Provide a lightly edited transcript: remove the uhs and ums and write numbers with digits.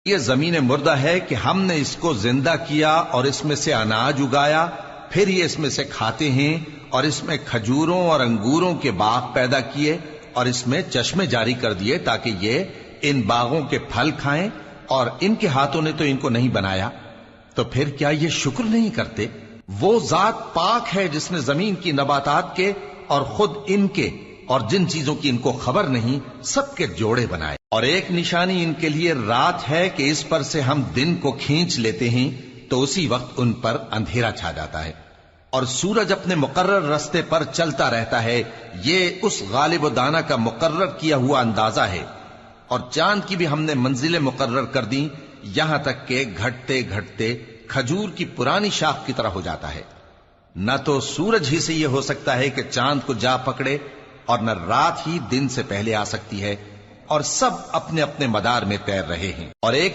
یہ زمین مردہ ہے کہ ہم نے اس کو زندہ کیا اور اس میں سے اناج اگایا، پھر یہ اس میں سے کھاتے ہیں، اور اس میں کھجوروں اور انگوروں کے باغ پیدا کیے اور اس میں چشمے جاری کر دیے تاکہ یہ ان باغوں کے پھل کھائیں، اور ان کے ہاتھوں نے تو ان کو نہیں بنایا، تو پھر کیا یہ شکر نہیں کرتے؟ وہ ذات پاک ہے جس نے زمین کی نباتات کے اور خود ان کے اور جن چیزوں کی ان کو خبر نہیں سب کے جوڑے بنائے. اور ایک نشانی ان کے لیے رات ہے کہ اس پر سے ہم دن کو کھینچ لیتے ہیں تو اسی وقت ان پر اندھیرا چھا جاتا ہے، اور سورج اپنے مقرر رستے پر چلتا رہتا ہے. یہ اس غالب و دانا کا مقرر کیا ہوا اندازہ ہے. اور چاند کی بھی ہم نے منزلیں مقرر کر دیں، یہاں تک کہ گھٹتے گھٹتے کھجور کی پرانی شاخ کی طرح ہو جاتا ہے. نہ تو سورج ہی سے یہ ہو سکتا ہے کہ چاند کو جا پکڑے، اور نہ رات ہی دن سے پہلے آ سکتی ہے، اور سب اپنے اپنے مدار میں تیر رہے ہیں. اور ایک